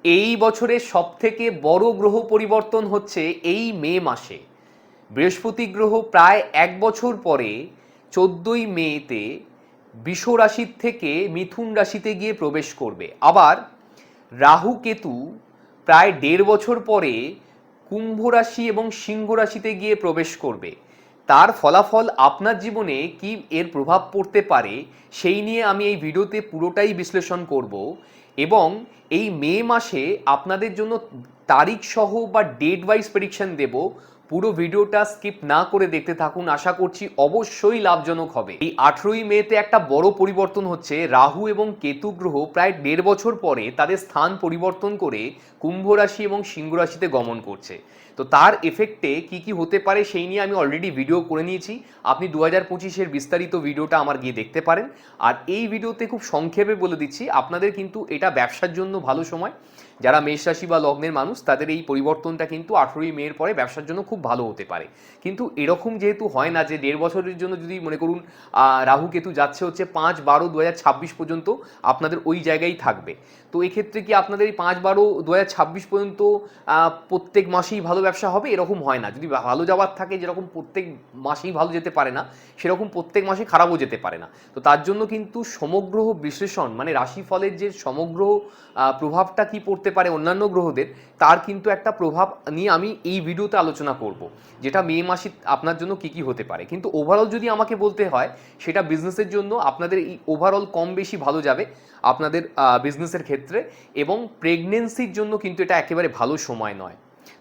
এই বছরের সবথেকে বড় গ্রহ পরিবর্তন হচ্ছে এই মে মাসে। বৃহস্পতি গ্রহ প্রায় 1 বছর পরে 14ই মেতে বৃষ রাশির থেকে মিথুন রাশিতে গিয়ে প্রবেশ করবে। আবার রাহু কেতু প্রায় 1.5 বছর পরে কুম্ভ রাশি এবং সিংহ রাশিতে গিয়ে প্রবেশ করবে। তার ফলাফল আপনার জীবনে কি এর প্রভাব পড়তে পারে সেই নিয়ে আমি এই ভিডিওতে পুরোটাই বিশ্লেষণ করব। এবং এই মে মাসে আপনাদের জন্য তারিখ সহ বা ডেট ওয়াইজ প্রেডিকশন দেব। পুরো ভিডিওটা স্কিপ না করে দেখতে থাকুন, আশা করছি অবশ্যই লাভজনক হবে। এই 18ই মেতে একটা বড় পরিবর্তন হচ্ছে। রাহু এবং কেতু গ্রহ প্রায় 1.5 বছর পরে তাদের স্থান পরিবর্তন করে কুম্ভ রাশি এবং সিংহ রাশিতে গমন করছে। তো তার এফেক্টে কি কি হতে পারে সেই নিয়ে আমি অলরেডি ভিডিও করে নিয়েছি। আপনি 2025-এর বিস্তারিত ভিডিওটা আমার গিয়ে দেখতে পারেন। আর এই ভিডিওতে খুব সংক্ষেপে বলে দিচ্ছি, আপনাদের কিন্তু এটা ব্যবসার জন্য ভালো সময়। যারা মেষ রাশি বা লগ্নের মানুষ তাদের এই পরিবর্তনটা কিন্তু 18ই মের পরে ব্যবসার জন্য খুব ভালো হতে পারে। কিন্তু এরকম যেহেতু হয় না যে 1.5 বছরের জন্য যদি মনে করুন রাহু কেতু যাচ্ছে হচ্ছে 5-12-2026 পর্যন্ত আপনাদের ওই জায়গায় থাকবে। তো এক্ষেত্রে কি আপনাদের এই 5-12-2026 পর্যন্ত প্রত্যেক মাসেই ভালো ব্যবসা হবে? এরকম হয় না। যদি ভালো যাওয়ার থাকে, যেরকম প্রত্যেক মাসেই ভালো যেতে পারে না, সেরকম প্রত্যেক মাসে খারাপও যেতে পারে না। তো তার জন্য কিন্তু সমগ্র বিশ্লেষণ মানে রাশিফলের যে সমগ্র প্রভাবটা কি পড়তে পারে অন্যান্য গ্রহদের, তার কিন্তু একটা প্রভাব নিয়ে আমি এই ভিডিওতে আলোচনা করব, যেটা মে মাসে আপনার জন্য কি কি হতে পারে। কিন্তু ওভারঅল যদি আমাকে বলতে হয়, সেটা বিজনেসের জন্য আপনাদের এই ওভারঅল কম বেশি ভালো যাবে আপনাদের বিজনেসের ক্ষেত্রে। এবং প্রেগনেন্সির জন্য কিন্তু এটা একেবারে ভালো সময় নয়।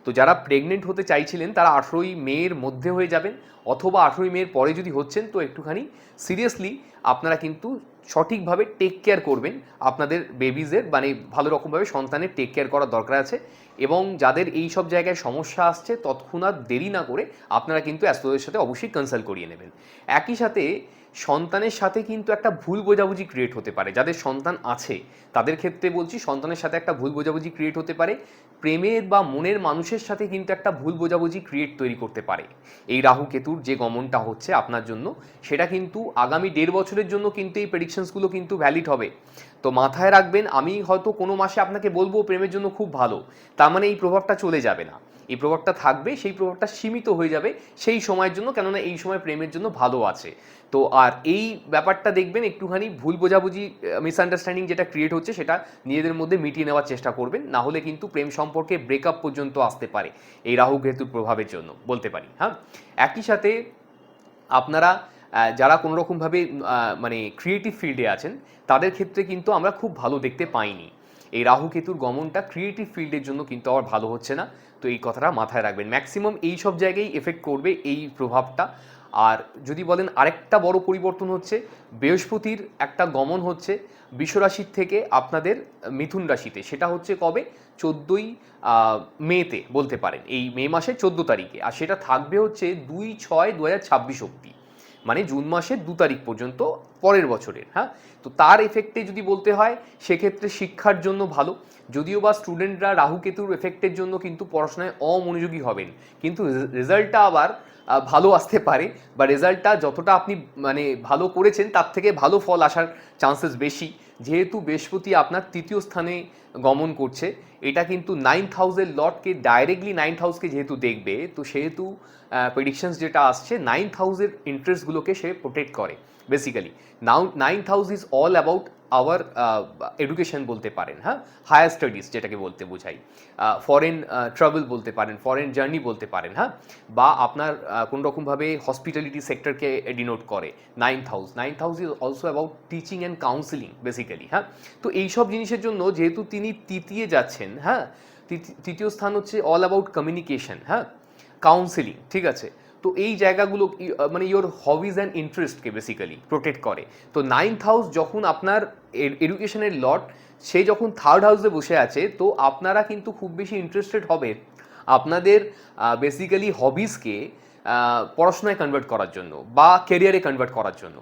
তো যারা প্রেগনেন্ট হতে চাইছিলেন তারা 18ই মের মধ্যে হয়ে যাবেন, অথবা 18ই মের পরে যদি হচ্ছেন তো একটুখানি সিরিয়াসলি আপনারা কিন্তু সঠিকভাবে টেক কেয়ার করবেন আপনাদের বেবিজের, মানে ভালো রকমভাবে সন্তানের টেক কেয়ার করার দরকার আছে। এবং যাদের এই সব জায়গায় সমস্যা আসছে তৎক্ষণাৎ দেরি না করে আপনারা কিন্তু অ্যাস্ট্রোলজির সাথে অবশ্যই কনসাল্ট করিয়ে নেবেন। একই সাথে সন্তানের সাথে কিন্তু একটা ভুল বোঝাবুঝি ক্রিয়েট হতে পারে। যাদের সন্তান আছে তাদের ক্ষেত্রে বলছি, সন্তানের সাথে একটা ভুল বোঝাবুঝি ক্রিয়েট হতে পারে। প্রেমের বা মনের মানুষের সাথে কিন্তু একটা ভুল বোঝাবুঝি ক্রিয়েট তৈরি করতে পারে এই রাহু কেতুর যে গমনটা হচ্ছে আপনার জন্য। সেটা কিন্তু আগামী 1.5 বছরের জন্য কিন্তু এই প্রেডিকশনসগুলো কিন্তু ভ্যালিড হবে। তো মাথায় রাখবেন, আমি হয়তো কোনো মাসে আপনাকে বলবো প্রেমের জন্য খুব ভালো, তার মানে এই প্রভাবটা চলে যাবে না। এই প্রভাবটা থাকবে, সেই প্রভাবটা সীমিত হয়ে যাবে সেই সময়ের জন্য, কেননা এই সময় প্রেমের জন্য ভালো আছে। তো আর এই ব্যাপারটা দেখবেন একটুখানি ভুল বোঝাবুঝি মিসআন্ডারস্ট্যান্ডিং যেটা ক্রিয়েট হচ্ছে সেটা নিজেদের মধ্যে মিটিয়ে নেওয়ার চেষ্টা করবেন, না হলে কিন্তু প্রেম সম্পর্কে ব্রেকআপ পর্যন্ত আসতে পারে এই রাহু কেতুর প্রভাবের জন্য বলতে পারি। হ্যাঁ, একই সাথে আপনারা যারা কোনো রকমভাবে মানে ক্রিয়েটিভ ফিল্ডে আছেন তাদের ক্ষেত্রে কিন্তু আমরা খুব ভালো দেখতে পাইনি। এই রাহু কেতুর গমনটা ক্রিয়েটিভ ফিল্ডের জন্য কিন্তু আবার ভালো হচ্ছে না। তো এই কথাটা মাথায় রাখবেন, ম্যাক্সিমাম এই সব জায়গায় এফেক্ট করবে এই প্রভাবটা। আর যদি বলেন আরেকটা বড় পরিবর্তন হচ্ছে, বৃহস্পতির একটা গমন হচ্ছে বৃষ রাশির থেকে আপনাদের মিথুন রাশিতে। সেটা হচ্ছে কবে? 14ই মেতে বলতে পারেন, এই মে মাসের 14 তারিখে। আর সেটা থাকবে হচ্ছে 2/6/2026 অবধি, মানে জুন মাসের 2 তারিখ পর্যন্ত পরের বছরের। হ্যাঁ, তো তার এফেক্টে যদি বলতে হয় সেক্ষেত্রে শিক্ষার জন্য ভালো। যদিও বা স্টুডেন্টরা রাহু কেতুর এফেক্টের জন্য কিন্তু পড়াশোনায় অমনোযোগী হবেন, কিন্তু রেজাল্টটা আবার ভালো আসতে পারে, বা রেজাল্টটা যতটা আপনি মানে ভালো করেছেন তার থেকে ভালো ফল আসার চান্সেস বেশি। যেহেতু বৃহস্পতি আপনার 3য় স্থানে গমন করছে, এটা কিন্তু 9th হাউসের লর্ডকে ডাইরেক্টলি 9th হাউসকে যেহেতু দেখবে, তো সেহেতু প্রেডিকশনস যেটা আসছে 9th হাউসের ইন্টারেস্টগুলোকে সে প্রোটেক্ট করে basically. Now 9th house is all about our education বলতে পারেন। হ্যাঁ, হায়ার স্টাডিজ যেটাকে বলতে বোঝাই, ফরেন ট্রাভেল বলতে পারেন, ফরেন জার্নি বলতে পারেন। হ্যাঁ, বা আপনার কোনো রকমভাবে হসপিটালিটি সেক্টরকে ডিনোট করে 9th house. 9th house is also about teaching and counselling basically. হ্যাঁ, তো এইসব জিনিসের জন্য যেহেতু তিনি তৃতীয় যাচ্ছেন, হ্যাঁ, তৃতীয় স্থান হচ্ছে অল অ্যাবাউট কমিউনিকেশন, হ্যাঁ, কাউন্সিলিং, ঠিক আছে। তো এই জায়গাগুলো মানে ইওর হবিজ অ্যান্ড ইন্টারেস্টকে বেসিক্যালি প্রোটেক্ট করে। তো 9th হাউস যখন আপনার এডুকেশনের লট, সে যখন 3rd হাউসে বসে আছে, তো আপনারা কিন্তু খুব বেশি ইন্টারেস্টেড হবে আপনাদের বেসিক্যালি হবিজকে পড়াশোনায় কনভার্ট করার জন্য বা কেরিয়ারে কনভার্ট করার জন্য।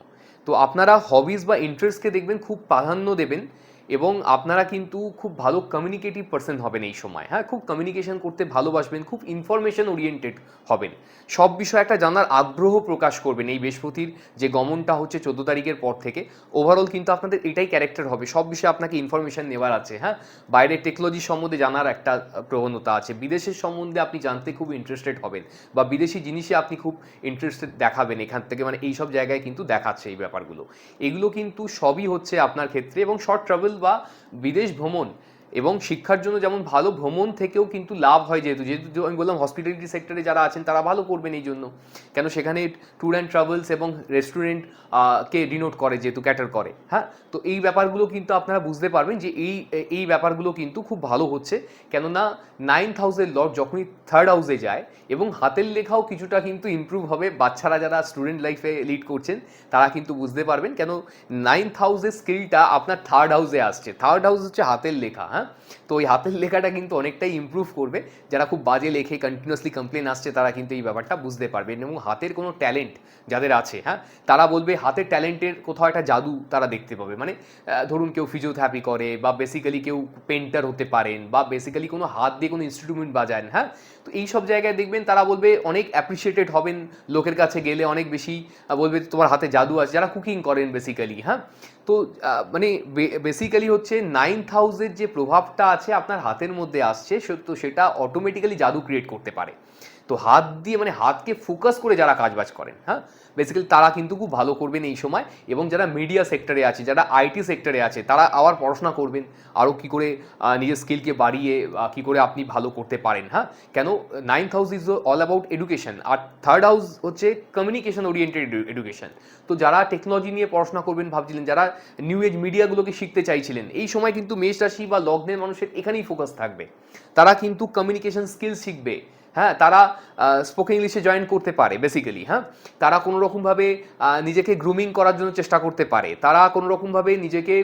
তো আপনারা হবিজ বা ইন্টারেস্টকে দেখবেন খুব প্রাধান্য দেবেন এবং আপনারা কিন্তু খুব ভালো কমিউনিকেটিভ পার্সন হবেন এই সময়। হ্যাঁ, খুব কমিউনিকেশন করতে ভালোবাসবেন, খুব ইনফরমেশন ওরিয়েন্টেড হবেন, সব বিষয়ে একটা জানার আগ্রহ প্রকাশ করবেন। এই বৃহস্পতির যে গমনটা হচ্ছে 14 তারিখের পর থেকে ওভারঅল কিন্তু আপনাদের এটাই ক্যারেক্টার হবে, সব বিষয়ে আপনাকে ইনফরমেশন নেওয়ার আছে। হ্যাঁ, বাইরের টেকনোলজি সম্বন্ধে জানার একটা প্রবণতা আছে, বিদেশের সম্বন্ধে আপনি জানতে খুব ইন্টারেস্টেড হবেন, বা বিদেশি জিনিসে আপনি খুব ইন্টারেস্টেড দেখাবেন এখান থেকে, মানে এই সব জায়গায় কিন্তু দেখাচ্ছে এই ব্যাপারগুলো। এগুলো কিন্তু সবই হচ্ছে আপনার ক্ষেত্রে। এবং শর্ট ট্রাভেল বা বিদেশ ভ্রমণ এবং শিক্ষার জন্য যেমন ভালো, ভ্রমণ থেকেও কিন্তু লাভ হয়, যেহেতু যেহেতু আমি বললাম হসপিটালিটি সেক্টরে যারা আছেন তারা ভালো করবেন এই জন্য, কেন সেখানে ট্যুর অ্যান্ড ট্রাভেলস এবং রেস্টুরেন্ট কে ডিনোট করে, যেহেতু ক্যাটার করে। হ্যাঁ, তো এই ব্যাপারগুলো কিন্তু আপনারা বুঝতে পারবেন যে এই ব্যাপারগুলো কিন্তু খুব ভালো হচ্ছে, কেননা 9th হাউসের লর্ড যখনই 3rd হাউসে যায়, এবং হাতের লেখাও কিছুটা কিন্তু ইমপ্রুভ হবে। বাচ্চারা যারা স্টুডেন্ট লাইফে লিড করছেন তারা কিন্তু বুঝতে পারবেন, কেন 9th হাউসের স্কিলটা আপনার 3rd হাউসে আসছে। 3rd হাউস হচ্ছে হাতের লেখা। হ্যাঁ, তো ওই হাতের লেখাটা কিন্তু অনেকটাই ইমপ্রুভ করবে। যারা খুব বাজে লেখে, কন্টিনিউয়াসলি কমপ্লেন আসছে, তারা কিন্তু এই ব্যাপারটা বুঝতে পারবেন। এবং হাতের কোনো ট্যালেন্ট যাদের আছে, হ্যাঁ, তারা বলবে হাতের ট্যালেন্টের কোথাও একটা জাদু তারা দেখতে পাবে। মানে ধরুন কেউ ফিজিওথেরাপি করে, বা বেসিক্যালি কেউ পেন্টার হতে পারেন, বা বেসিক্যালি কোনো হাত দিয়ে কোনো ইনস্ট্রুমেন্ট বাজান। হ্যাঁ, তো এই সব জায়গায় দেখবেন তারা বলবে অনেক অ্যাপ্রিসিয়েটেড হবেন, লোকের কাছে গেলে অনেক বেশি বলবে তোমার হাতে জাদু আছে। যারা কুকিং করেন বেসিক্যালি, হ্যাঁ, তো মানে বেসিক্যালি হচ্ছে 9th হাউসের যে প্রভাবটা আছে আপনার হাতের মধ্যে আসছে, তো সেটা অটোমেটিক্যালি জাদু ক্রিয়েট করতে পারে। তো হাত দিয়ে, মানে হাতকে ফোকাস করে যারা কাজবাজ করেন, হ্যাঁ, বেসিক্যালি তারা কিন্তু খুব ভালো করবেন এই সময়। এবং যারা মিডিয়া সেক্টরে আছে, যারা আইটি সেক্টরে আছে, তারা আবার পড়াশোনা করবেন আরও কী করে নিজের স্কিলকে বাড়িয়ে কী করে আপনি ভালো করতে পারেন। হ্যাঁ, কেন 9th house is all about education, আর 3rd হাউস হচ্ছে কমিউনিকেশন ওরিয়েন্টেড এডুকেশন। তো যারা টেকনোলজি নিয়ে পড়াশোনা করবেন ভাবছিলেন, যারা নিউ এজ মিডিয়াগুলোকে শিখতে চাইছিলেন, এই সময় কিন্তু মেষ রাশি বা লগ্নের মানুষের এখানেই ফোকাস থাকবে। তারা কিন্তু কমিউনিকেশন স্কিল শিখবে। হ্যাঁ, তারা স্পোকেন ইংলিশে জয়েন করতে পারে বেসিক্যালি। হ্যাঁ, তারা কোনো রকমভাবে নিজেকে গ্রুমিং করার জন্য চেষ্টা করতে পারে, তারা কোনো রকমভাবে নিজেকে,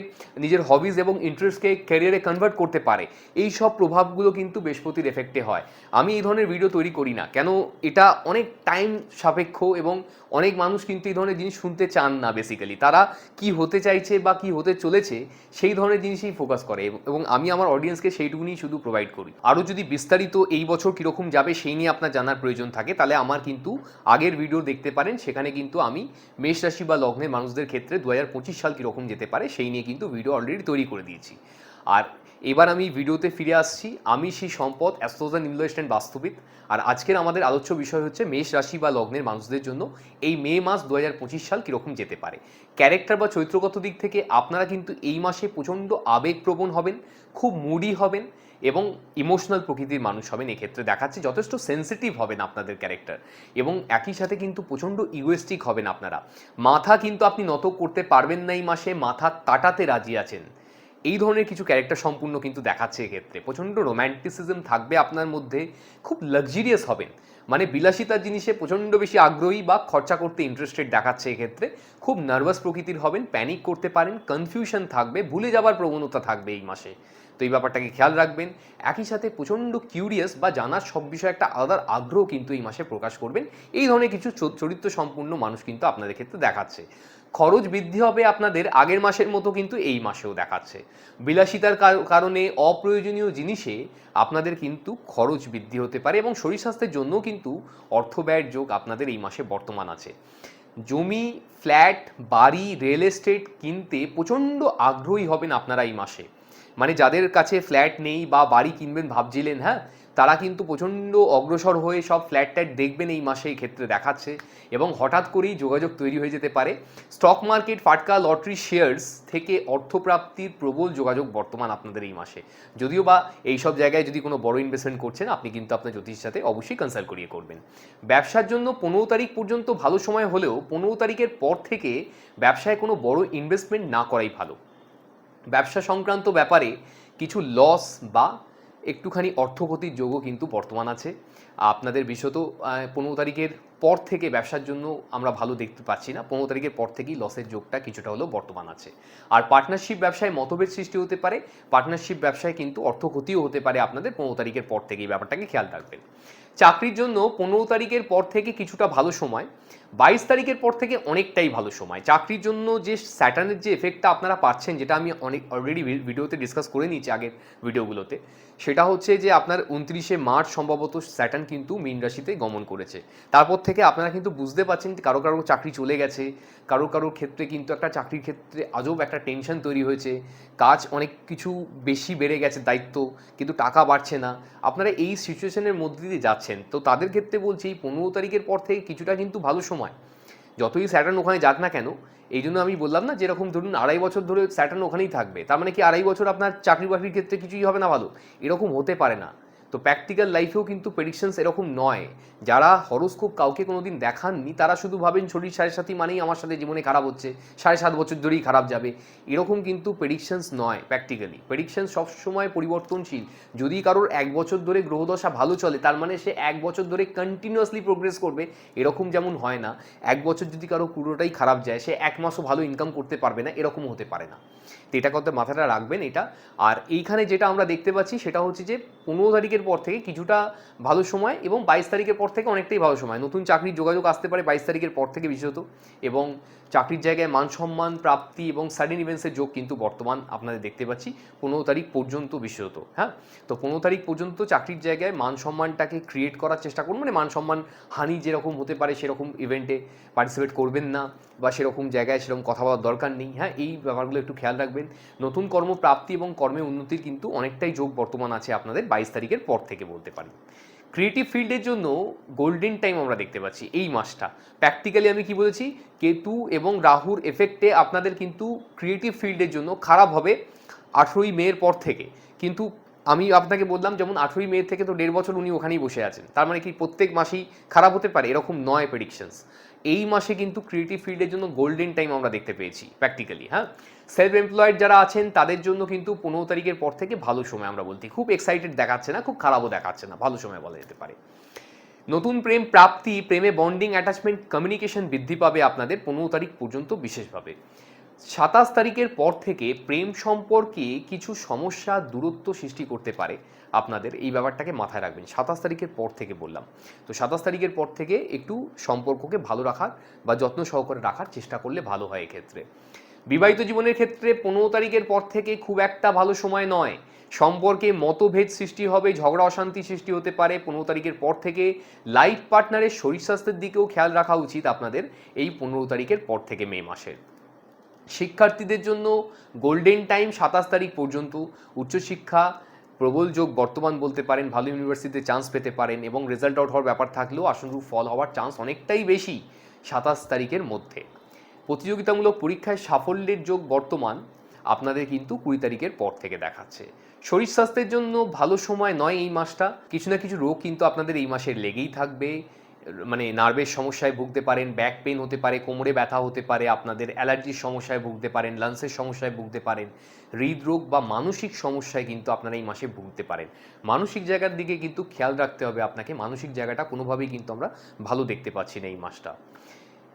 নিজের হবিজ এবং ইন্টারেস্টকে ক্যারিয়ারে কনভার্ট করতে পারে। এই সব প্রভাবগুলো কিন্তু বৃহস্পতির এফেক্টে হয়। আমি এই ধরনের ভিডিও তৈরি করি না, কেন এটা অনেক টাইম সাপেক্ষ, এবং অনেক মানুষ কিন্তু এই ধরনের জিনিস শুনতে চান না। বেসিক্যালি তারা কি হতে চাইছে বা কি হতে চলেছে সেই ধরনের জিনিসেই ফোকাস করে, এবং আমি আমার অডিয়েন্সকে সেইটুকুনি শুধু প্রোভাইড করি। আরও যদি বিস্তারিত এই বছর কীরকম যাবে সেই নিয়ে আপনার জানার প্রয়োজন থাকে, তাহলে আমার কিন্তু আগের ভিডিও দেখতে পারেন। সেখানে কিন্তু আমি মেষ রাশি বা লগ্নের মানুষদের ক্ষেত্রে 2025 সাল কীরকম যেতে পারে সেই নিয়ে কিন্তু ভিডিও অলরেডি তৈরি করে দিয়েছি। আর এবার আমি ভিডিওতে ফিরে আসছি। আমি সেই সম্পদ, অ্যাস্ট্রোলজার নিম্নলিস্টেন্ট বাস্তুবিদ। আর আজকের আমাদের আলোচ্য বিষয় হচ্ছে মেষ রাশি বা লগ্নের মানুষদের জন্য এই মে মাস 2025 সাল কীরকম যেতে পারে। ক্যারেক্টার বা চরিত্রগত দিক থেকে আপনারা কিন্তু এই মাসে প্রচণ্ড আবেগপ্রবণ হবেন, খুব মুডি হবেন, এবং ইমোশনাল প্রকৃতির মানুষ হবেন। এক্ষেত্রে দেখাচ্ছে যথেষ্ট সেন্সিটিভ হবেন আপনাদের ক্যারেক্টার, এবং একই সাথে কিন্তু প্রচণ্ড ইগোয়েস্টিক হবেন আপনারা। মাথা কিন্তু আপনি নত করতে পারবেন না এই মাসে, মাথা কাটাতে রাজি আছেন, এই ধরনের কিছু ক্যারেক্টার সম্পূর্ণ কিন্তু দেখাচ্ছে। এক্ষেত্রে প্রচণ্ড রোম্যান্টিসিজম থাকবে আপনার মধ্যে, খুব লাক্সারিয়াস হবেন, মানে বিলাসিতার জিনিসে প্রচণ্ড বেশি আগ্রহী বা খরচা করতে ইন্টারেস্টেড দেখাচ্ছে। এক্ষেত্রে খুব নার্ভাস প্রকৃতির হবেন, প্যানিক করতে পারেন, কনফিউশন থাকবে, ভুলে যাওয়ার প্রবণতা থাকবে এই মাসে। তো এই ব্যাপারটাকে খেয়াল রাখবেন। একই সাথে প্রচণ্ড কিউরিয়াস বা জানার সব বিষয়ে একটা আলাদা আগ্রহ কিন্তু এই মাসে প্রকাশ করবেন। এই ধরনের কিছু চরিত্র সম্পূর্ণ মানুষ কিন্তু আপনাদের ক্ষেত্রে দেখাচ্ছে। খরচ বৃদ্ধি হবে আপনাদের আগের মাসের মতো, কিন্তু এই মাসেও দেখাচ্ছে। বিলাসিতার কারণে অপ্রয়োজনীয় জিনিসে আপনাদের কিন্তু খরচ বৃদ্ধি হতে পারে, এবং শরীর স্বাস্থ্যের জন্যও কিন্তু অর্থ ব্যয়ের যোগ আপনাদের এই মাসে বর্তমান আছে। জমি, ফ্ল্যাট, বাড়ি, রিয়েল এস্টেট কিনতে প্রচণ্ড আগ্রহী হবেন আপনারা এই মাসে। মানে যাদের কাছে ফ্ল্যাট নেই বা বাড়ি কিনবেন ভাবছিলেন, হ্যাঁ, তারা কিন্তু প্রচণ্ড অগ্রসর হয়ে সব ফ্ল্যাট ট্যাট দেখবেন এই মাসে, এই ক্ষেত্রে দেখাচ্ছে। এবং হঠাৎ করেই যোগাযোগ তৈরি হয়ে যেতে পারে। স্টক মার্কেট, ফাটকা, লটারি, শেয়ার্স থেকে অর্থপ্রাপ্তির প্রবল যোগাযোগ বর্তমান আপনাদের এই মাসে। যদিও বা এই সব জায়গায় যদি কোনো বড় ইনভেস্টমেন্ট করছেন, আপনি কিন্তু আপনার জ্যোতিষের সাথে অবশ্যই কনসাল্ট করিয়ে করবেন। ব্যবসার জন্য 15 তারিখ পর্যন্ত ভালো সময় হলেও 15 তারিখের পর থেকে ব্যবসায় কোনো বড় ইনভেস্টমেন্ট না করাই ভালো। ব্যবসা সংক্রান্ত ব্যাপারে কিছু লস বা একটুখানি অর্থক্ষতির যোগও কিন্তু বর্তমান আছে। আপনাদের বিশেষত 15 তারিখের পর থেকে ব্যবসার জন্য আমরা ভালো দেখতে পাচ্ছি না। 15 তারিখের পর থেকেই লসের যোগটা কিছুটা হলেও বর্তমান আছে। আর পার্টনারশিপ ব্যবসায় মতভেদ সৃষ্টি হতে পারে, পার্টনারশিপ ব্যবসায় কিন্তু অর্থক্ষতিও হতে পারে আপনাদের 15 তারিখের পর থেকে, এই ব্যাপারটাকে খেয়াল রাখবেন। চাকরির জন্য 15 তারিখের পর থেকে কিছুটা ভালো সময়, 22 তারিখের পর থেকে অনেকটাই ভালো সময়। চাকরির জন্য যে স্যাটার্নের যে এফেক্টটা আপনারা পাচ্ছেন, যেটা আমি অনেক অলরেডি ভিডিওতে ডিসকাস করে নিয়েছি আগের ভিডিওগুলোতে, সেটা হচ্ছে যে আপনার 29শে মার্চ সম্ভবত স্যাটার্ন কিন্তু মীন রাশিতে গমন করেছে। তারপর থেকে আপনারা কিন্তু বুঝতে পারছেন কারো কারো চাকরি চলে গেছে, কারো কারোর ক্ষেত্রে কিন্তু একটা চাকরির ক্ষেত্রে আজব একটা টেনশন তৈরি হয়েছে, কাজ অনেক কিছু বেশি বেড়ে গেছে দায়িত্ব, কিন্তু টাকা বাড়ছে না। আপনারা এই সিচুয়েশনের মধ্যে দিয়ে যাচ্ছেন, তো তাদের ক্ষেত্রে বলছি এই 15 তারিখের পর থেকে কিছুটা কিন্তু ভালো সময়। যতই স্যাটার্ন ওখানে যাক না কেন, এই জন্য আমি বললাম না যেরকম ধরুন 2.5 বছর ধরে স্যাটার্ন ওখানেই থাকবে, তার মানে কি 2.5 বছর আপনার চাকরি বাকরির ক্ষেত্রে কিছুই হবে না ভালো, এরকম হতে পারে না। তো প্র্যাকটিক্যাল লাইফেও কিন্তু প্রেডিকশনস এরকম নয়। যারা হরোস্কোপ কাউকে কোনোদিন দেখাননি তারা শুধু ভাবেন শরীর 7.5 মানেই আমার সাথে জীবনে খারাপ হচ্ছে, 7.5 বছর ধরেই খারাপ যাবে, এরকম কিন্তু প্রেডিকশনস নয়। প্র্যাকটিক্যালি প্রেডিকশন সবসময় পরিবর্তনশীল। যদি কারোর 1 বছর ধরে গ্রহদশা ভালো চলে, তার মানে সে 1 বছর ধরে কন্টিনিউয়াসলি প্রোগ্রেস করবে, এরকম যেমন হয় না। 1 বছর যদি কারো পুরোটাই খারাপ যায়, সে 1 মাসও ভালো ইনকাম করতে পারবে না, এরকম হতে পারে না। তো এটা কথা মাথাটা রাখবেন এটা। আর এইখানে যেটা আমরা দেখতে পাচ্ছি সেটা হচ্ছে যে 15 তারিখের পর থেকে কিছুটা ভালো সময়, এবং 22 তারিখের পর থেকে অনেকটাই ভালো সময়। নতুন চাকরির যোগাযোগ আসতে পারে 22 তারিখের পর থেকে বিশেষত, এবং চাকরির জায়গায় মান সম্মান প্রাপ্তি এবং সাডেন ইভেন্টসের যোগ কিন্তু বর্তমান আপনাদের দেখতে পাচ্ছি 15 তারিখ পর্যন্ত বিশেষত। হ্যাঁ, তো 15 তারিখ পর্যন্ত চাকরির জায়গায় মান সম্মানটাকে ক্রিয়েট করার চেষ্টা করুন, মানে মান সম্মান হানি যেরকম হতে পারে সেরকম ইভেন্টে পার্টিসিপেট করবেন না, বা সেরকম জায়গায় সেরকম কথা বলার দরকার নেই। হ্যাঁ, এই ব্যাপারগুলো একটু খেয়াল রাখবেন। নতুন কর্মপ্রাপ্তি এবং কর্মে উন্নতির কিন্তু অনেকটাই যোগ বর্তমান আছে আপনাদের 22 তারিখের পর থেকে বলতে পারি। ক্রিয়েটিভ ফিল্ডের জন্য গোল্ডেন টাইম আমরা দেখতে পাচ্ছি এই মাসটা। প্র্যাকটিক্যালি আমি কি বলেছি, কেতু এবং রাহুর এফেক্টে আপনাদের কিন্তু ক্রিয়েটিভ ফিল্ডের জন্য খারাপ হবে 18ই মের পর থেকে। কিন্তু আমি আপনাকে বললাম যেমন 18ই মে থেকে তো 1.5 বছর উনি ওখানেই বসে আছেন, তার মানে কি প্রত্যেক মাসেই খারাপ হতে পারে এরকম নয় প্রেডিকশনস। এই মাসে কিন্তু ক্রিয়েটিভ ফিল্ডের জন্য গোল্ডেন টাইম আমরা দেখতে পেয়েছি প্র্যাকটিক্যালি। হ্যাঁ, সেলফ এমপ্লয়েড যারা আছেন তাদের জন্য কিন্তু 15 তারিখের পর থেকে ভালো সময় আমরা বলতে, খুব এক্সাইটেড দেখাচ্ছে না, খুব খারাপও দেখাচ্ছে না, ভালো সময় বলা যেতে পারে। নতুন প্রেম প্রাপ্তি, প্রেমে বন্ডিং, অ্যাটাচমেন্ট, কমিউনিকেশন বৃদ্ধি পাবে আপনাদের 15 তারিখ পর্যন্ত বিশেষভাবে। 27 তারিখের পর থেকে প্রেম সম্পর্কে কিছু সমস্যা দূরত্ব সৃষ্টি করতে পারে আপনাদের, এই ব্যাপারটাকে মাথায় রাখবেন। 27 তারিখের পর থেকে বললাম, তো 27 তারিখের পর থেকে একটু সম্পর্ককে ভালো রাখার বা যত্ন সহকারে রাখার চেষ্টা করলে ভালো হয় এক্ষেত্রে। বিবাহিত জীবনের ক্ষেত্রে 15 তারিখের পর থেকে খুব একটা ভালো সময় নয়। সম্পর্কে মতভেদ সৃষ্টি হবে, ঝগড়া অশান্তি সৃষ্টি হতে পারে 15 তারিখের পর থেকে। লাইফ পার্টনারের শরীর স্বাস্থ্যের দিকেও খেয়াল রাখা উচিত আপনাদের এই 15 তারিখের পর থেকে মে মাসের। শিক্ষার্থীদের জন্য গোল্ডেন টাইম 27 তারিখ পর্যন্ত। উচ্চশিক্ষা প্রবল যোগ বর্তমান বলতে পারেন, ভালো ইউনিভার্সিটিতে চান্স পেতে পারেন, এবং রেজাল্ট আউট হওয়ার ব্যাপার থাকলেও আশানুরূপ ফল হওয়ার চান্স অনেকটাই বেশি 27 তারিখের মধ্যে। প্রতিযোগিতামূলক পরীক্ষায় সাফল্যের যোগ বর্তমান আপনাদের কিন্তু 20 তারিখের পর থেকে দেখাচ্ছে। শরীর স্বাস্থ্যের জন্য ভালো সময় নয় এই মাসটা। কিছু না কিছু রোগ কিন্তু আপনাদের এই মাসে লেগেই থাকবে, মানে নার্ভের সমস্যায় ভুগতে পারেন, ব্যাক পেন হতে পারে, কোমরে ব্যথা হতে পারে, আপনাদের অ্যালার্জির সমস্যায় ভুগতে পারেন, লাংসের সমস্যায় ভুগতে পারেন, হৃদরোগ বা মানসিক সমস্যায় কিন্তু আপনারা এই মাসে ভুগতে পারেন। মানসিক জায়গার দিকে কিন্তু খেয়াল রাখতে হবে আপনাকে, মানসিক জায়গাটা কোনোভাবেই কিন্তু আমরা ভালো দেখতে পাচ্ছি না এই মাসটা।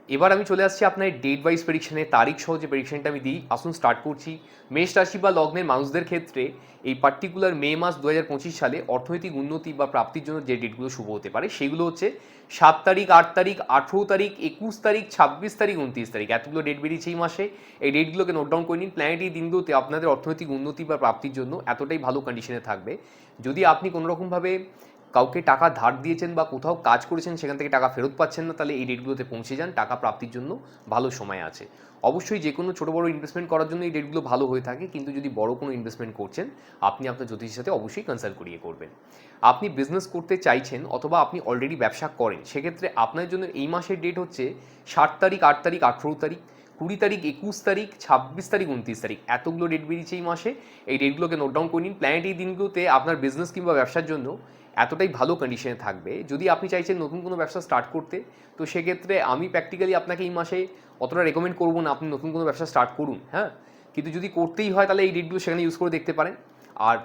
এবার আমি চলে আসছি আপনার ডেট ওয়াইজ প্রেডিকশনে, তারিখ সহ যে প্রেডিকশনটা আমি দিই। আসুন স্টার্ট করছি। মেষ রাশি বা লগ্নের মানুষদের ক্ষেত্রে এই পার্টিকুলার মে মাস 2025 সালে অর্থনৈতিক উন্নতি বা প্রাপ্তির জন্য যে ডেটগুলো শুভ হতে পারে সেগুলো হচ্ছে 7 তারিখ, 8 তারিখ, 18 তারিখ, 21 তারিখ, 26 তারিখ, 29 তারিখ, এতগুলো ডেট বেরিয়েছে এই মাসে। এই ডেটগুলোকে নোট ডাউন করে নিন। প্ল্যানেট এই দিনগুলোতে আপনাদের অর্থনৈতিক উন্নতি বা প্রাপ্তির জন্য এতটাই ভালো কন্ডিশনে থাকবে। যদি আপনি কোনোরকমভাবে কাউকে টাকা ধার দিয়েছেন বা কোথাও কাজ করেছেন সেখান থেকে টাকা ফেরত পাচ্ছেন না, তাহলে এই ডেটগুলোতে পৌঁছে যান, টাকা প্রাপ্তির জন্য ভালো সময় আছে। অবশ্যই যে কোনো ছোটো বড়ো ইনভেস্টমেন্ট করার জন্য এই ডেটগুলো ভালো হয়ে থাকে, কিন্তু যদি বড় কোনো ইনভেস্টমেন্ট করছেন আপনি আপনার জ্যোতিষের সাথে অবশ্যই কনসাল্ট করিয়ে করবেন। আপনি বিজনেস করতে চাইছেন অথবা আপনি অলরেডি ব্যবসা করেন, সেক্ষেত্রে আপনার জন্য এই মাসের ডেট হচ্ছে 7 তারিখ, 8 তারিখ, 18 তারিখ, 20 তারিখ, 21 তারিখ, 26 তারিখ, 29 তারিখ, এতগুলো ডেট বেরিয়েছে এই মাসে। এই ডেটগুলোকে নোট ডাউন করে নিন। প্ল্যানেট এই দিনগুলোতে আপনার বিজনেস কিংবা ব্যবসার জন্য এতটাই ভালো কন্ডিশনে থাকবে। যদি আপনি চাইছেন নতুন কোনো ব্যবসা স্টার্ট করতে, তো সেক্ষেত্রে আমি প্র্যাকটিক্যালি আপনাকে এই মাসে অতটা রেকমেন্ড করবো না আপনি নতুন কোনো ব্যবসা স্টার্ট করুন। হ্যাঁ, কিন্তু যদি করতেই হয় তাহলে এই ডেটগুলো সেখানে ইউজ করে দেখতে পারেন। আর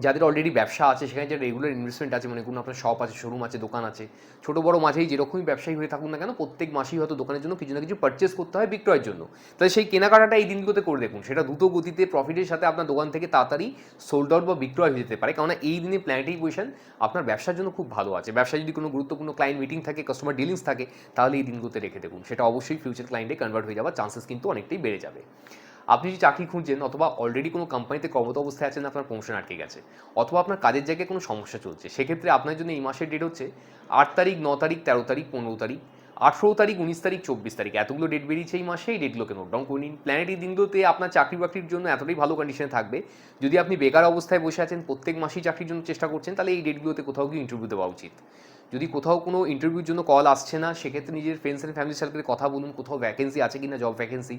যাদের অলরেডি ব্যবসা আছে, সেখানে যে রেগুলার ইনভেস্টমেন্ট আছে, মানে কোনো আপনার শপ আছে, শোরুম আছে, দোকান আছে, ছোটো বড়ো মাঝেই যেরকমই ব্যবসায়ী হয়ে থাকুন না কেন, প্রত্যেক মাসেই হয়তো দোকানের জন্য কিছু না কিছু পারচেস করতে হয় বিক্রয়ের জন্য। তাহলে সেই কেনাকাটাটা এই দিনগুলোতে করে দেখুন, সেটা দ্রুত গতিতে প্রফিটের সাথে আপনার দোকান থেকে তাড়াতাড়ি সোল্ড আউট বা বিক্রয় হয়ে যেতে পারে। কারণ এই দিনে প্ল্যানেটারি পজিশন আপনার ব্যবসার জন্য খুব ভালো আছে। ব্যবসায় যদি কোনো গুরুত্বপূর্ণ ক্লায়েন্ট মিটিং থাকে, কাস্টমার ডিলিংস থাকে, তাহলে এই দিনগুলোতে রেখে দেখুন, সেটা অবশ্যই ফিউচার ক্লায়েন্টে কনভার্ট হয়ে যাওয়ার চান্সেস কিন্তু অনেকটাই বেড়ে যাবে। আপনি যদি চাকরি খুঁজছেন, অথবা অলরেডি কোনো কোম্পানিতে কর্মরত অবস্থায় আছেন, আপনার প্রমোশন আটকে গেছে, অথবা আপনার কাজের জায়গায় কোনো সমস্যা চলছে, সেক্ষেত্রে আপনার জন্য এই মাসের ডেট হচ্ছে 8 তারিখ, 9 তারিখ, 13 তারিখ, 15 তারিখ, 18 তারিখ, 19 তারিখ, 24 তারিখ। এতগুলো ডেট বেরিয়েছে এই মাসে। এই ডেটগুলোকে নোট ডাউন করে নিন। প্ল্যানেট এই দিনগুলোতে আপনার চাকরি বাকরির জন্য এতটাই ভালো কন্ডিশনে থাকবে। যদি আপনি বেকার অবস্থায় বসে আছেন, প্রত্যেক মাসেই চাকরির জন্য চেষ্টা করছেন, তাহলে এই ডেটগুলোতে কোথাও গিয়ে ইন্টারভিউ দেওয়া উচিত। যদি কোথাও কোনো ইন্টারভিউর জন্য কল আসছে না, সেক্ষেত্রে নিজের ফ্রেন্ডস অ্যান্ড ফ্যামিলি সার্কেলে কথা বলুন, কোথাও ভ্যাকেন্সি আছে কিনা, জব ভ্যাকেন্সি,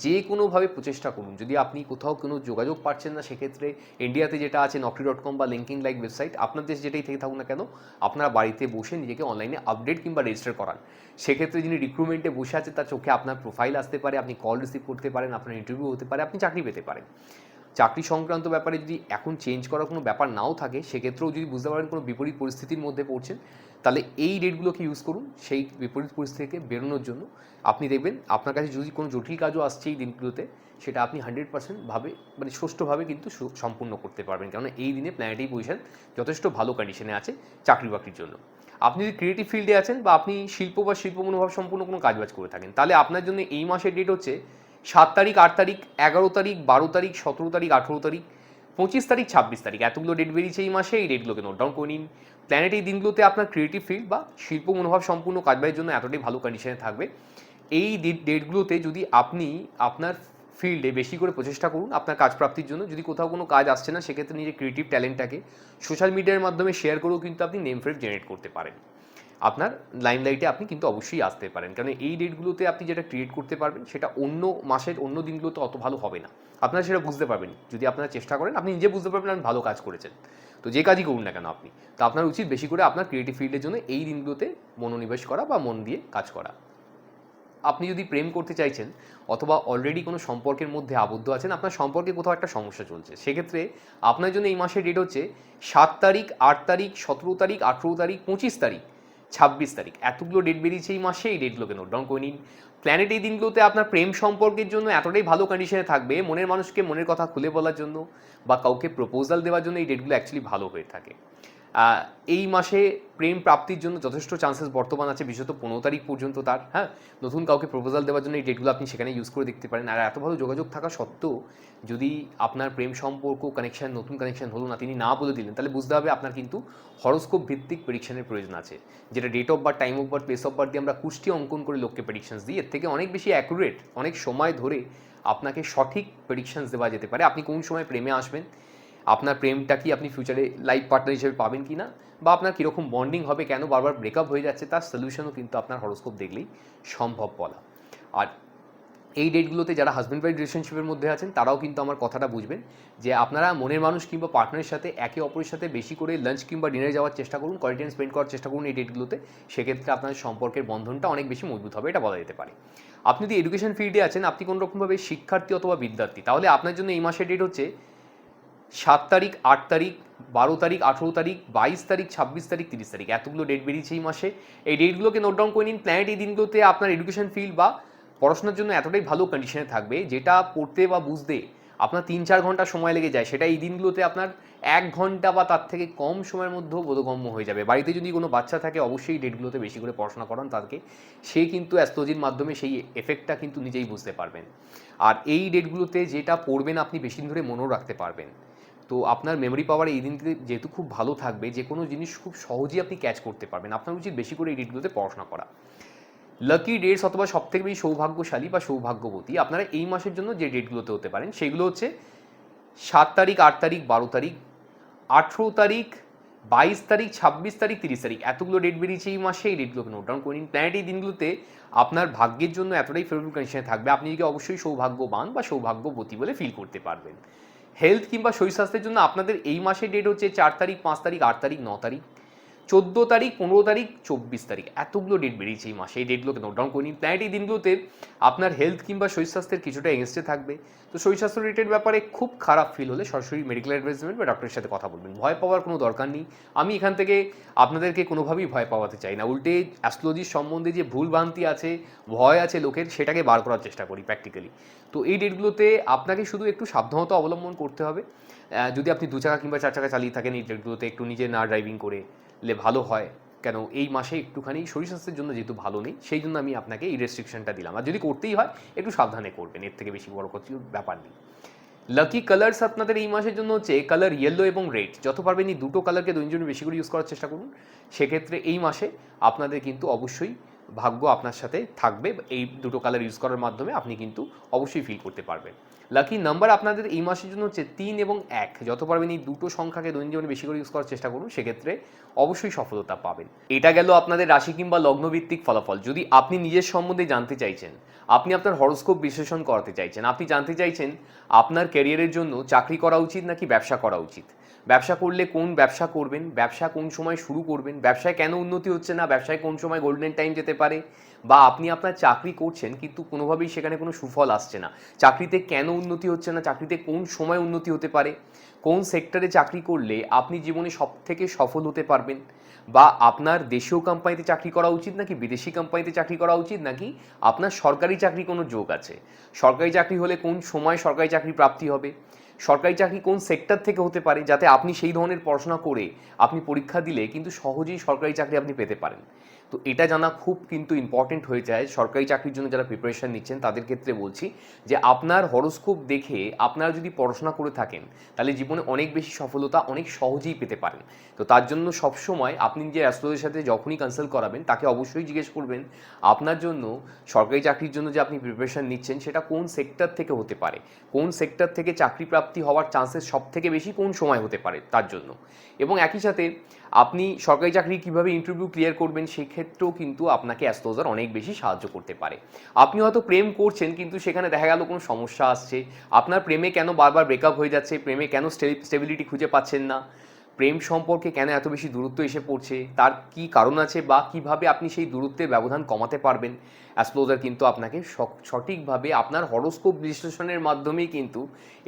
যে কোনোভাবে প্রচেষ্টা করুন। যদি আপনি কোথাও কোনো যোগাযোগ পাচ্ছেন না, সেক্ষেত্রে ইন্ডিয়াতে যেটা আছে naukri.com বা লিঙ্কিং লাইক ওয়েবসাইট, আপনার দেশ যেটাই থেকে থাকুন না কেন, আপনারা বাড়িতে বসে নিজেকে অনলাইনে আপডেট কিংবা রেজিস্টার করান। সেক্ষেত্রে যিনি রিক্রুটমেন্টে বসে আছে, তার চোখে আপনার প্রোফাইল আসতে পারে, আপনি কল রিসিভ করতে পারেন, আপনার ইন্টারভিউ হতে পারে, আপনি চাকরি পেতে পারেন। চাকরি সংক্রান্ত ব্যাপারে যদি এখন চেঞ্জ করার কোনো ব্যাপার নাও থাকে, সেক্ষেত্রেও যদি বুঝতে পারেন কোনো বিপরীত পরিস্থিতির মধ্যে পড়ছেন, তাহলে এই ডেটগুলোকে ইউজ করুন সেই বিপরীত পরিস্থিতি থেকে বেরোনোর জন্য। আপনি দেখবেন আপনার কাছে যদি কোনো জটিল কাজও আসছে এই দিনগুলোতে, সেটা আপনি 100% ভাবে, মানে সুষ্ঠুভাবে কিন্তু সম্পূর্ণ করতে পারবেন। কারণ এই দিনে প্ল্যানেটারি পজিশন যথেষ্ট ভালো কন্ডিশনে আছে চাকরি বাকরির জন্য। আপনি যদি ক্রিয়েটিভ ফিল্ডে আছেন, বা আপনি শিল্প বা শিল্প মনোভাব সম্পূর্ণ কোনো কাজবাজ করে থাকেন, তাহলে আপনার জন্য এই মাসের ডেট হচ্ছে 7 তারিখ, 8 তারিখ, 11 তারিখ, 12 তারিখ, 17 তারিখ, 18 তারিখ, 25 তারিখ, 26 তারিখ। এতগুলো ডেট বেরিয়েছে এই মাসে। এই ডেটগুলোকে নোট ডাউন করে নিন। প্ল্যানেট এই দিনগুলোতে আপনার ক্রিয়েটিভ ফিল্ড বা শিল্প মনোভাব সম্পূর্ণ কাজবাজের জন্য এতটাই ভালো কন্ডিশনে থাকবে। এই ডেটগুলোতে যদি আপনি আপনার ফিল্ডে বেশি করে প্রচেষ্টা করুন আপনার কাজ প্রাপ্তির জন্য। যদি কোথাও কোনো কাজ আসছে না, সেক্ষেত্রে নিজের ক্রিয়েটিভ ট্যালেন্টটাকে সোশ্যাল মিডিয়ার মাধ্যমে শেয়ার করেও কিন্তু আপনি নেম ফ্রেম জেনারেট করতে পারেন। আপনার লাইমলাইটে আপনি কিন্তু অবশ্যই আসতে পারেন, কারণ এই ডেটগুলোতে আপনি যেটা ক্রিয়েট করতে পারবেন, সেটা অন্য মাসের অন্য দিনগুলোতে অত ভালো হবে না। আপনারা সেটা বুঝতে পারবেন যদি আপনারা চেষ্টা করেন। আপনি নিজে বুঝতে পারবেন আপনি ভালো কাজ করেছেন। তো যে কাজই করুন না কেন আপনি, তো আপনার উচিত বেশি করে আপনার ক্রিয়েটিভ ফিল্ডের জন্য এই দিনগুলোতে মনোনিবেশ করা বা মন দিয়ে কাজ করা। আপনি যদি প্রেম করতে চাইছেন, অথবা অলরেডি কোনো সম্পর্কের মধ্যে আবদ্ধ আছেন, আপনার সম্পর্কে কোথাও একটা সমস্যা চলছে, সেক্ষেত্রে আপনার জন্য এই মাসের ডেট হচ্ছে 7 তারিখ, 8 তারিখ, 17 তারিখ, 18 তারিখ, 25 তারিখ, 26 তারিখ। এতগুলো ডেট বেরিয়েছে এই মাসে। এই ডেটগুলোকে নোট ডাউন করে নিন। প্ল্যানেট এই দিনগুলোতে আপনার প্রেম সম্পর্কের জন্য এতটাই ভালো কন্ডিশনে থাকবে, মনের মানুষকে মনের কথা খুলে বলার জন্য বা কাউকে প্রপোজাল দেওয়ার জন্য এই ডেটগুলো অ্যাকচুয়ালি ভালো হয়ে থাকে। এই মাসে প্রেম প্রাপ্তির জন্য যথেষ্ট চান্সেস বর্তমান আছে, বিশেষত 15 তারিখ পর্যন্ত তার। হ্যাঁ, নতুন কাউকে প্রপোজাল দেওয়ার জন্য এই ডেটগুলো আপনি সেখানে ইউজ করে দেখতে পারেন। আর এত ভালো যোগাযোগ থাকা সত্ত্বেও যদি আপনার প্রেম সম্পর্ক কানেকশন, নতুন কানেকশন হলো না, তিনি না বলে দিলেন, তাহলে বুঝতে হবে আপনার কিন্তু হরোস্কোপ ভিত্তিক প্রেডিকশনের প্রয়োজন আছে, যেটা date of birth, time of birth, place of birth দিয়ে আমরা কুষ্টি অঙ্কন করে লোককে প্রেডিকশনস দিই। এর থেকে অনেক বেশি অ্যাকুরেট, অনেক সময় ধরে আপনাকে সঠিক প্রেডিকশনস দেওয়া যেতে পারে। আপনি কোন সময় প্রেমে আসবেন, আপনার প্রেমটা কি আপনি ফিউচারে লাইফ পার্টনার হিসেবে পাবেন কি না, বা আপনার কীরকম বন্ডিং হবে, কেন বারবার ব্রেকআপ হয়ে যাচ্ছে, তার সলিউশনও কিন্তু আপনার হরোস্কোপ দেখলেই সম্ভব বলা। আর এই ডেটগুলোতে যারা হাজব্যান্ড ওয়াইফ রিলেশনশিপের মধ্যে আছেন, তারাও কিন্তু আমার কথাটা বুঝবেন যে আপনারা মনের মানুষ কিংবা পার্টনারের সাথে একে অপরের সাথে বেশি করে লাঞ্চ কিংবা ডিনারে যাওয়ার চেষ্টা করুন, কোয়ালিটি টাইম স্পেন্ড করার চেষ্টা করুন এই ডেটগুলোতে। সেক্ষেত্রে আপনার সম্পর্কের বন্ধনটা অনেক বেশি মজবুত হবে, এটা বলা যেতে পারে। আপনি যদি এডুকেশন ফিল্ডে আছেন, আপনি কোনো রকমভাবে শিক্ষার্থী অথবা বিদ্যার্থী, তাহলে আপনার জন্য এই মাসের ডেট হচ্ছে 7 তারিখ, 8 তারিখ, 12 তারিখ, 18 তারিখ, 22 তারিখ, 26 তারিখ, 30 তারিখ। এতগুলো ডেট বেরিয়েছে এই মাসে। এই ডেটগুলোকে নোট ডাউন করে নিন। প্ল্যানেট এই দিনগুলোতে আপনার এডুকেশন ফিল্ড বা পড়াশোনার জন্য এতটাই ভালো কন্ডিশনে থাকবে, যেটা পড়তে বা বুঝতে আপনার 3-4 ঘন্টা সময় লেগে যায়, সেটা এই দিনগুলোতে আপনার 1 ঘন্টা বা তার থেকে কম সময়ের মধ্যেও বোধগম্য হয়ে যাবে। বাড়িতে যদি কোনো বাচ্চা থাকে, অবশ্যই ডেটগুলোতে বেশি করে পড়াশোনা করান তাদেরকে। সে কিন্তু অ্যাস্ট্রোলজির মাধ্যমে সেই এফেক্টটা কিন্তু নিজেই বুঝতে পারবেন। আর এই ডেটগুলোতে যেটা পড়বেন আপনি বেশি দিন ধরে মনেও রাখতে পারবেন। তো আপনার মেমোরি পাওয়ার এই দিনকে যেহেতু খুব ভালো থাকবে, যে কোনো জিনিস খুব সহজেই আপনি ক্যাচ করতে পারবেন। আপনার উচিত বেশি করে এই ডেটগুলোতে পড়াশোনা করা। লাকি ডেটস অথবা সবথেকে বেশি সৌভাগ্যশালী বা সৌভাগ্যবতী আপনারা এই মাসের জন্য যে ডেটগুলোতে হতে পারেন, সেগুলো হচ্ছে 7 তারিখ, 8 তারিখ, 12 তারিখ, 18 তারিখ, 22 তারিখ, 26 তারিখ, 30 তারিখ। এতগুলো ডেট বেরিয়েছে এই মাসে। এই ডেটগুলোকে নোট ডাউন করে নিন। প্ল্যানেট এই দিনগুলোতে আপনার ভাগ্যের জন্য এতটাই ফেভারেবল কন্ডিশনে থাকবে, আপনি নিজেকে অবশ্যই সৌভাগ্যবান বা সৌভাগ্যবতী বলে ফিল করতে পারবেন। হেলথ কিংবা শরীর স্বাস্থ্যের জন্য আপনাদের এই মাসের ডেট হচ্ছে 4 তারিখ, 5 তারিখ, 8 তারিখ, 9 তারিখ। 14 তারিখ, 15 তারিখ, 24 তারিখ, এতগুলো ডেট বেরিয়েছে এই মাসে। এই ডেটগুলোকে নোট ডাউন করে নিন। প্ল্যানেট এই দিনগুলোতে আপনার হেলথ কিংবা শরীর স্বাস্থ্যের কিছুটা এগেনস্টে থাকবে। তো শরীর স্বাস্থ্য রিলেটেড ব্যাপারে খুব খারাপ ফিল হলে সরাসরি মেডিকেল অ্যাডভাইসমেন্ট বা ডক্টরের সাথে কথা বলবেন। ভয় পাওয়ার কোনো দরকার নেই। আমি এখান থেকে আপনাদেরকে কোনোভাবেই ভয় পাওয়াতে চাই না। উল্টে অ্যাস্ট্রোলজির সম্বন্ধে যে ভুলভ্রান্তি আছে, ভয় আছে লোকের, সেটাকে বার করার চেষ্টা করি প্র্যাকটিক্যালি। তো এই ডেটগুলোতে আপনাকে শুধু একটু সাবধানতা অবলম্বন করতে হবে। যদি আপনি 2 চাকা কিংবা 4 চাকা চালিয়ে থাকেন, এই ডেটগুলোতে একটু নিজে না ড্রাইভিং করলে ভালো হয়। কেন এই মাসে একটুখানি শরীর স্বাস্থ্যের জন্য যেহেতু ভালো নেই, সেই জন্য আমি আপনাকে এই রেস্ট্রিকশনটা দিলাম। আর যদি করতেই হয় একটু সাবধানে করবেন, এর থেকে বেশি বড় কিছু ব্যাপার নেই। লাকি কালার্স আপনাদের এই মাসের জন্য হচ্ছে কালার ইয়েলো এবং রেড। যত পারবেন এই দুটো কালারকে দৈনন্দিন বেশি করে ইউজ করার চেষ্টা করুন। সেক্ষেত্রে এই মাসে আপনাদের কিন্তু অবশ্যই ভাগ্য আপনার সাথে থাকবে। এই দুটো কালার ইউজ করার মাধ্যমে আপনি কিন্তু অবশ্যই ফিল করতে পারবেন। লাকি নাম্বার আপনাদের এই মাসের জন্য হচ্ছে 3 এবং 1। যত পারবেন এই দুটো সংখ্যাকে দৈনন্দিন বেশি করে ইউজ করার চেষ্টা করুন, সেক্ষেত্রে অবশ্যই সফলতা পাবেন। এটা গেল আপনাদের রাশি কিংবা লগ্নভিত্তিক ফলাফল। যদি আপনি নিজের সম্বন্ধে জানতে চাইছেন, আপনি আপনার হরোস্কোপ বিশ্লেষণ করাতে চাইছেন, আপনি জানতে চাইছেন আপনার ক্যারিয়ারের জন্য চাকরি করা উচিত নাকি ব্যবসা করা উচিত, ব্যবসা করলে কোন ব্যবসা করবেন, ব্যবসা কোন সময় শুরু করবেন, ব্যবসায় কেন উন্নতি হচ্ছে না, ব্যবসায় কোন সময় গোল্ডেন টাইম যেতে পারে, বা আপনি আপনার চাকরি করছেন কিন্তু কোনোভাবেই সেখানে কোনো সুফল আসছে না, চাকরিতে কেন উন্নতি হচ্ছে না, চাকরিতে কোন সময় উন্নতি হতে পারে, কোন সেক্টরে চাকরি করলে আপনি জীবনে সবথেকে সফল হতে পারবেন, বা আপনার দেশীয় কোম্পানিতে চাকরি করা উচিত নাকি বিদেশি কোম্পানিতে চাকরি করা উচিত, নাকি আপনার সরকারি চাকরি কোনো যোগ আছে, সরকারি চাকরি হলে কোন সময় সরকারি চাকরি প্রাপ্তি হবে, সরকারি চাকরি কোন সেক্টর থেকে হতে পারে যাতে আপনি সেই ধরনের পড়াশোনা করে আপনি পরীক্ষা দিলে কিন্তু সহজেই সরকারি চাকরি আপনি পেতে পারেন। তো এটা জানা খুব কিন্তু ইম্পর্টেন্ট হয়ে যায় সরকারি চাকরির জন্য যারা প্রিপারেশন নিচ্ছেন তাদের ক্ষেত্রে বলছি, যে আপনার হরোস্কোপ দেখে আপনারা যদি পড়াশোনা করে থাকেন তাহলে জীবনে অনেক বেশি সফলতা অনেক সহজেই পেতে পারেন। তো তার জন্য সবসময় আপনি যে অ্যাস্ট্রোলজির সাথে যখনই কনসাল্ট করাবেন তাকে অবশ্যই জিজ্ঞেস করবেন আপনার জন্য সরকারি চাকরির জন্য যে আপনি প্রিপারেশন নিচ্ছেন সেটা কোন সেক্টর থেকে হতে পারে, কোন সেক্টর থেকে চাকরি প্রাপ্তি হওয়ার চান্সেস সব থেকে বেশি কোন সময় হতে পারে তার জন্য। এবং একই সাথে আপনি সরকারি চাকরি কীভাবে ইন্টারভিউ ক্লিয়ার করবেন সেক্ষেত্রেও কিন্তু আপনাকে অ্যাস্ট্রোলজার অনেক বেশি সাহায্য করতে পারে। আপনি হয়তো প্রেম করছেন কিন্তু সেখানে দেখা গেল কোনো সমস্যা আসছে, আপনার প্রেমে কেন বারবার ব্রেকআপ হয়ে যাচ্ছে, প্রেমে কেন স্টেবিলিটি খুঁজে পাচ্ছেন না, প্রেম সম্পর্কে কেন এত বেশি দূরত্ব এসে পড়ছে, তার কি কারণ আছে বা কিভাবে আপনি সেই দূরত্বের ব্যবধান কমাতে পারবেন, অ্যাস্ট্রোলজার কিন্তু আপনাকে সঠিকভাবে আপনার হরোস্কোপ বিশ্লেষণের মাধ্যমেই কিন্তু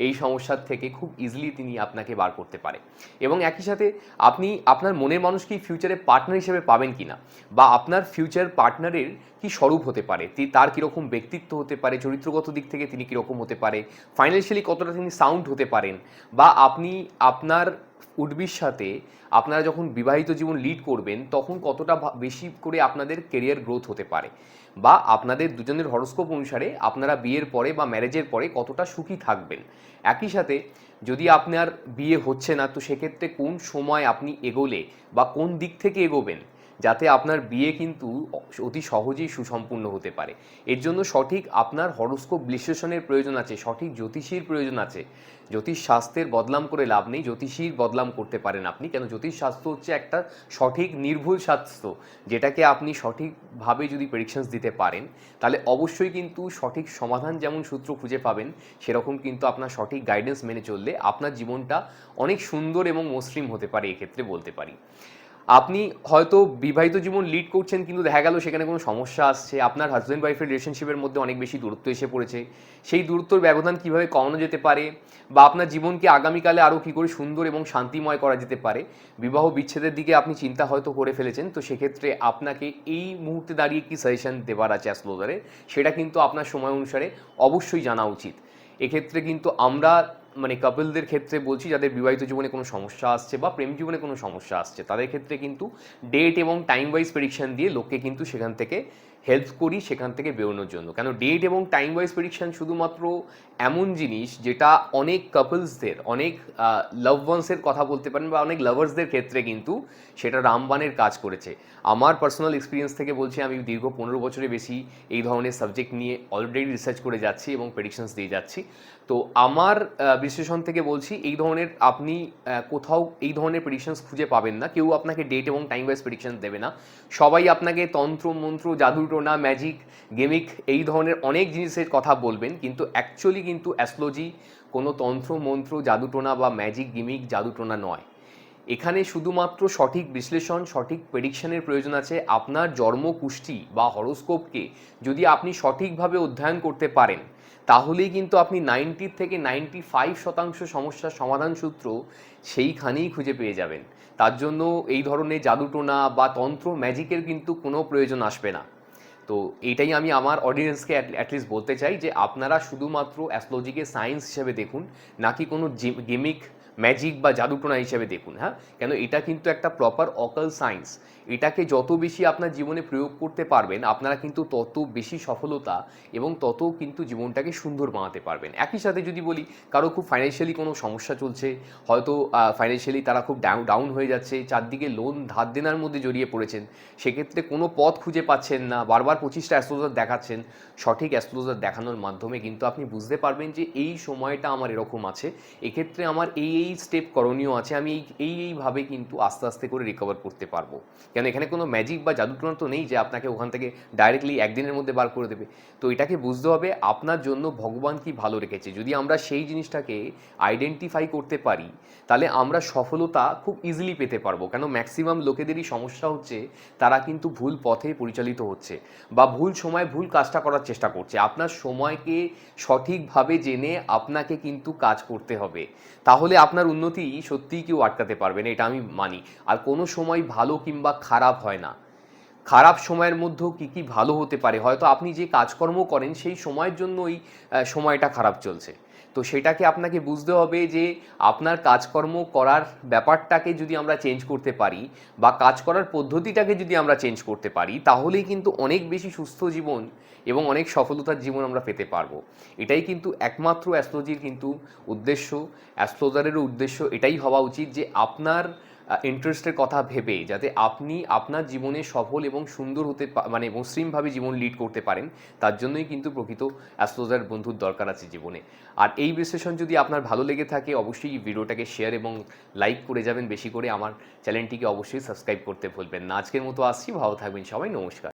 এই সমস্যার থেকে খুব ইজিলি তিনি আপনাকে বার করতে পারে। এবং একই সাথে আপনি আপনার মনের মানুষকে ফিউচারে পার্টনার হিসেবে পাবেন কিনা, বা আপনার ফিউচার পার্টনারের কি স্বরূপ হতে পারে, তার কীরকম ব্যক্তিত্ব হতে পারে, চরিত্রগত দিক থেকে তিনি কীরকম হতে পারে, ফাইন্যান্সিয়ালি কতটা তিনি সাউন্ড হতে পারেন, বা আপনি আপনার উডবির সাথে আপনারা যখন বিবাহিত জীবন লিড করবেন তখন কতটা বেশি করে আপনাদের কেরিয়ার গ্রোথ হতে পারে, বা আপনাদের দুজনের হরোস্কোপ অনুসারে আপনারা বিয়ের পরে বা ম্যারেজের পরে কতটা সুখী থাকবেন। একই সাথে যদি আপনার বিয়ে হচ্ছে না তো সেক্ষেত্রে কোন সময় আপনি এগোলে বা কোন দিক থেকে এগোবেন যাতে আপনার বিয়ে কিন্তু অতি সহজেই সুসম্পূর্ণ হতে পারে। এর জন্য সঠিক আপনার হরোস্কোপ বিশ্লেষণের প্রয়োজন আছে, সঠিক জ্যোতিষীর প্রয়োজন আছে। জ্যোতিষ শাস্ত্রের বদলাম করে লাভ নেই, জ্যোতিষীর বদলাম করতে পারেন আপনি। কেন জ্যোতিষ শাস্ত্র হচ্ছে একটা সঠিক নির্ভুল শাস্ত্র, যেটাকে আপনি সঠিকভাবে যদি প্রেডিকশনস দিতে পারেন তাহলে অবশ্যই কিন্তু সঠিক সমাধান যেমন সূত্র খুঁজে পাবেন, সেরকম কিন্তু আপনার সঠিক গাইডেন্স মেনে চললে আপনার জীবনটা অনেক সুন্দর এবং মসৃণ হতে পারে। এক্ষেত্রে বলতে পারি আপনি হয়তো বিবাহিত জীবন লিড করছেন কিন্তু দেখা গেল সেখানে কোনো সমস্যা আসছে, আপনার হাজব্যান্ড ওয়াইফের রিলেশনশিপের মধ্যে অনেক বেশি দূরত্ব এসে পড়েছে, সেই দূরত্বর ব্যবধান কীভাবে কমানো যেতে পারে, বা আপনার জীবনকে আগামীকালে আরও কী করে সুন্দর এবং শান্তিময় করা যেতে পারে, বিবাহ বিচ্ছেদের দিকে আপনি চিন্তা হয়তো করে ফেলেছেন, তো সেক্ষেত্রে আপনাকে এই মুহূর্তে দাঁড়িয়ে কি সাজেশন দেওয়ার আছে অ্যাস্ট্রোলজারের সেটা কিন্তু আপনার সময় অনুসারে অবশ্যই জানা উচিত। এক্ষেত্রে কিন্তু আমরা কাপলদের ক্ষেত্রে বলছি যাদের বিবাহিত জীবনে কোনো সমস্যা আসছে বা প্রেম জীবনে কোনো সমস্যা আসছে তাদের ক্ষেত্রে কিন্তু ডেট এবং টাইম ওয়াইজ প্রেডিকশন দিয়ে লোককে কিন্তু সেখান থেকে হেল্প করি সেখান থেকে বেরোনোর জন্য। কেন ডেট এবং টাইম ওয়াইজ প্রেডিকশন শুধুমাত্র এমন জিনিস যেটা অনেক কাপলসদের অনেক লাভ ওয়ান্সের কথা বলতে পারেন বা অনেক লাভার্সদের ক্ষেত্রে কিন্তু সেটা রামবানের কাজ করেছে। আমার পার্সোনাল এক্সপিরিয়েন্স থেকে বলছি, আমি দীর্ঘ 15 বছরের বেশি এই ধরনের সাবজেক্ট নিয়ে অলরেডি রিসার্চ করে যাচ্ছি এবং প্রেডিকশনস দিয়ে যাচ্ছি। তো আমার বিশ্লেষণ থেকে বলছি এই ধরনের আপনি কোথাও এই ধরনের প্রেডিকশনস খুঁজে পাবেন না। কেউ আপনাকে ডেট এবং টাইম ওয়াইজ প্রেডিকশন দেবে না। সবাই আপনাকে তন্ত্র মন্ত্র জাদুটোনা ম্যাজিক গেমিক এই ধরনের অনেক জিনিসের কথা বলবেন, কিন্তু অ্যাকচুয়ালি কিন্তু অ্যাস্ট্রোলজি কোনো তন্ত্র মন্ত্র জাদুটোনা বা ম্যাজিক গিমিক জাদুটোনা নয়। এখানে শুধুমাত্র সঠিক বিশ্লেষণ, সঠিক প্রেডিকশনের প্রয়োজন আছে। আপনার জন্ম কুষ্টি বা হরোস্কোপকে যদি আপনি সঠিকভাবে অধ্যয়ন করতে পারেন, তাহলেই কিন্তু আপনি 90 থেকে 95% সমস্যার সমাধান সূত্র সেইখানেই খুঁজে পেয়ে যাবেন। তার জন্য এই ধরনের জাদুটোনা বা তন্ত্র ম্যাজিকের কিন্তু কোনো প্রয়োজন আসবে না। তো এইটাই আমি আমার অডিয়েন্সকে অ্যাটলিস্ট বলতে চাই যে আপনারা শুধুমাত্র অ্যাস্ট্রোলজিকে সায়েন্স হিসেবে দেখুন, নাকি কোনো গেমিক ম্যাজিক বা জাদুটোনা হিসেবে দেখুন। হ্যাঁ, কেন এটা কিন্তু একটা প্রপার অকাল সায়েন্স। এটাকে যত বেশি আপনার জীবনে প্রয়োগ করতে পারবেন, আপনারা কিন্তু তত বেশি সফলতা এবং তত কিন্তু জীবনটাকে সুন্দর বানাতে পারবেন। একই সাথে যদি বলি, কারো খুব ফাইন্যান্সিয়ালি কোনো সমস্যা চলছে, হয়তো ফাইন্যান্সিয়ালি তারা খুব ডাউন হয়ে যাচ্ছে, চারদিকে লোন ধার দেনার মধ্যে জড়িয়ে পড়েছেন, সেক্ষেত্রে কোনো পথ খুঁজে পাচ্ছেন না, বারবার 25টা অ্যাস্ট্রোলজার দেখাচ্ছেন, সঠিক অ্যাস্ট্রোলজার দেখানোর মাধ্যমে কিন্তু আপনি বুঝতে পারবেন যে এই সময়টা আমার এরকম আছে, এক্ষেত্রে আমার এই স্টেপ করণীয় আছে, আমি এইভাবে কিন্তু আস্তে আস্তে করে রিকভার করতে পারবো। কেন এখানে কোনো ম্যাজিক বা জাদুটোনা তো নেই যে আপনাকে ওখান থেকে ডাইরেক্টলি একদিনের মধ্যে বার করে দেবে। তো এটাকে বুঝতে হবে আপনার জন্য ভগবান কি ভালো রেখেছে। যদি আমরা সেই জিনিসটাকে আইডেন্টিফাই করতে পারি, তাহলে আমরা সফলতা খুব ইজিলি পেতে পারবো। কেন ম্যাক্সিমাম লোকেদেরই সমস্যা হচ্ছে তারা কিন্তু ভুল পথে পরিচালিত হচ্ছে বা ভুল সময় ভুল কাজটা করার চেষ্টা করছে। আপনার সময়কে সঠিকভাবে জেনে আপনাকে কিন্তু কাজ করতে হবে, তাহলে আপনার উন্নতি সত্যিই কেউ আটকাতে পারবে না, এটা আমি মানি। আর কোনো সময় ভালো কিংবা খারাপ হয় না। খারাপ সময়ের মধ্যেও কী ভালো হতে পারে, হয়তো আপনি যে কাজকর্ম করেন সেই সময়ের জন্য ওই সময়টা খারাপ চলছে। তো সেটাকে আপনাকে বুঝতে হবে যে আপনার কাজকর্ম করার ব্যাপারটাকে যদি আমরা চেঞ্জ করতে পারি বা কাজ করার পদ্ধতিটাকে যদি আমরা চেঞ্জ করতে পারি, তাহলেই কিন্তু অনেক বেশি সুস্থ জীবন এবং অনেক সফলতার জীবন আমরা পেতে পারবো। এটাই কিন্তু একমাত্র অ্যাস্ট্রোলজির কিন্তু উদ্দেশ্য। অ্যাস্ট্রোলজারেরও উদ্দেশ্য এটাই হওয়া উচিত যে আপনার ইন্টারেস্টের কথা ভেবে যাতে আপনি আপনার জীবনে সফল এবং সুন্দর হতে মানে মসৃণভাবে জীবন লিড করতে পারেন, তার জন্যই কিন্তু প্রকৃত অ্যাস্ট্রোলজার বন্ধুর দরকার আছে জীবনে। আর এই বিশ্লেষণ যদি আপনার ভালো লেগে থাকে, অবশ্যই ভিডিওটাকে শেয়ার এবং লাইক করে যাবেন বেশি করে। আমার চ্যানেলটিকে অবশ্যই সাবস্ক্রাইব করতে ভুলবেন না। আজকের মতো আসছি, ভালো থাকবেন সবাই, নমস্কার।